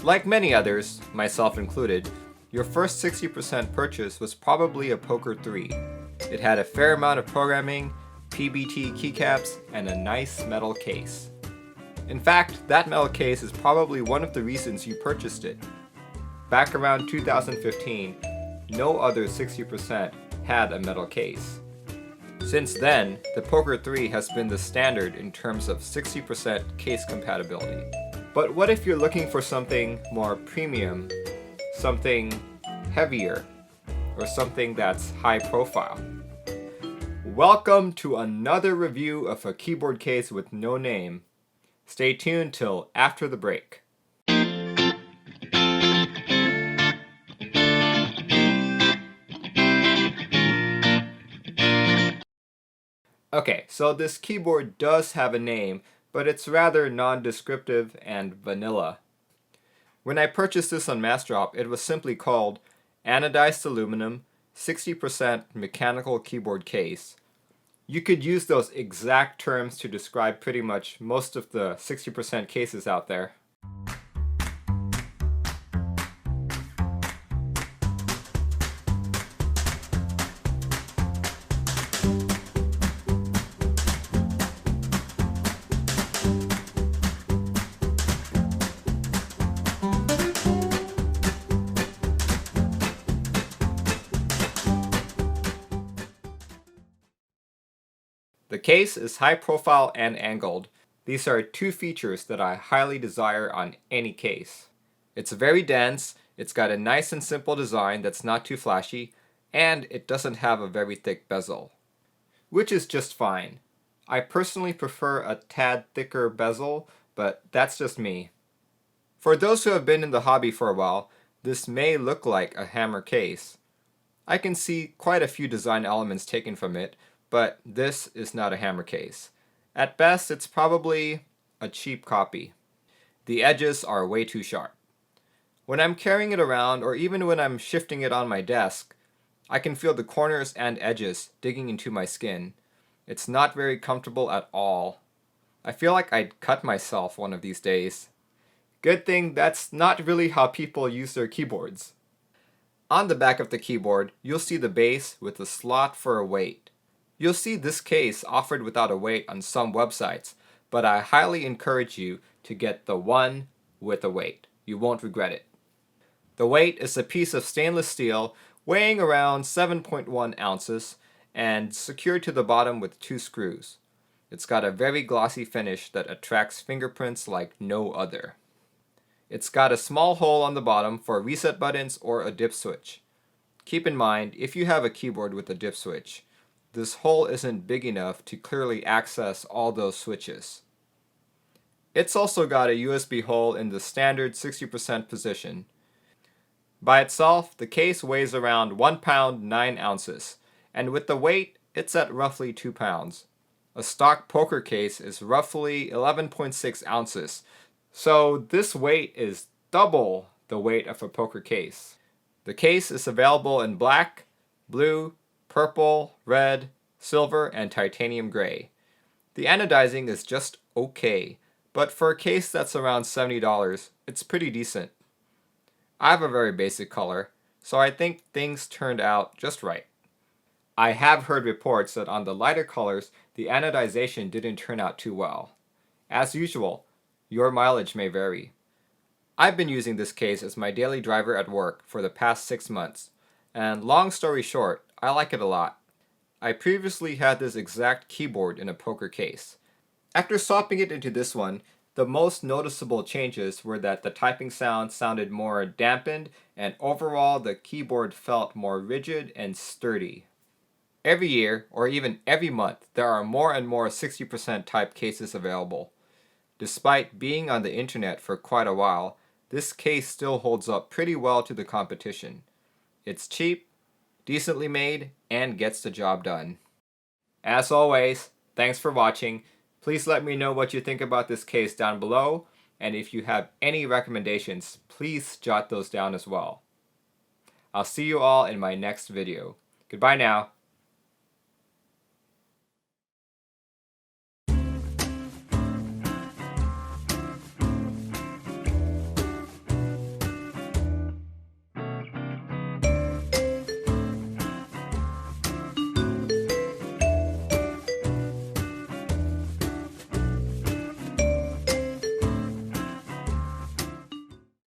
Like many others, myself included, your first 60% purchase was probably a Poker 3. It had a fair amount of programming, PBT keycaps, and a nice metal case. In fact, that metal case is probably one of the reasons you purchased it. Back around 2015, no other 60% had a metal case. Since then, the Poker 3 has been the standard in terms of 60% case compatibility. But what if you're looking for something more premium, something heavier, or something that's high profile? Welcome to another review of a keyboard case with no name. Stay tuned till after the break. Okay, so this keyboard does have a name, but it's rather non-descriptive and vanilla. When I purchased this on Massdrop, it was simply called Anodized Aluminum 60% Mechanical Keyboard Case. You could use those exact terms to describe pretty much most of the 60% cases out there. The case is high profile and angled. These are two features that I highly desire on any case. It's very dense, it's got a nice and simple design that's not too flashy, and it doesn't have a very thick bezel. Which is just fine. I personally prefer a tad thicker bezel, but that's just me. For those who have been in the hobby for a while, this may look like a hammer case. I can see quite a few design elements taken from it, but this is not a hammer case. At best, it's probably a cheap copy. The edges are way too sharp. When I'm carrying it around, or even when I'm shifting it on my desk, I can feel the corners and edges digging into my skin. It's not very comfortable at all. I feel like I'd cut myself one of these days. Good thing that's not really how people use their keyboards. On the back of the keyboard, you'll see the base with a slot for a weight. You'll see this case offered without a weight on some websites, but I highly encourage you to get the one with a weight. You won't regret it. The weight is a piece of stainless steel weighing around 7.1 ounces and secured to the bottom with two screws. It's got a very glossy finish that attracts fingerprints like no other. It's got a small hole on the bottom for reset buttons or a dip switch. Keep in mind, if you have a keyboard with a dip switch, this hole isn't big enough to clearly access all those switches. It's also got a USB hole in the standard 60% position. By itself, the case weighs around 1 pound 9 ounces, and with the weight, it's at roughly 2 pounds. A stock poker case is roughly 11.6 ounces, so this weight is double the weight of a poker case. The case is available in black, blue, purple, red, silver, and titanium gray. The anodizing is just okay, but for a case that's around $70, it's pretty decent. I have a very basic color, so I think things turned out just right. I have heard reports that on the lighter colors, the anodization didn't turn out too well. As usual, your mileage may vary. I've been using this case as my daily driver at work for the past 6 months, and long story short, I like it a lot. I previously had this exact keyboard in a poker case. After swapping it into this one, the most noticeable changes were that the typing sound sounded more dampened, and overall the keyboard felt more rigid and sturdy. Every year, or even every month, there are more and more 60% type cases available. Despite being on the internet for quite a while, this case still holds up pretty well to the competition. It's cheap, decently made, and gets the job done. As always, thanks for watching. Please let me know what you think about this case down below, and if you have any recommendations, please jot those down as well. I'll see you all in my next video. Goodbye now.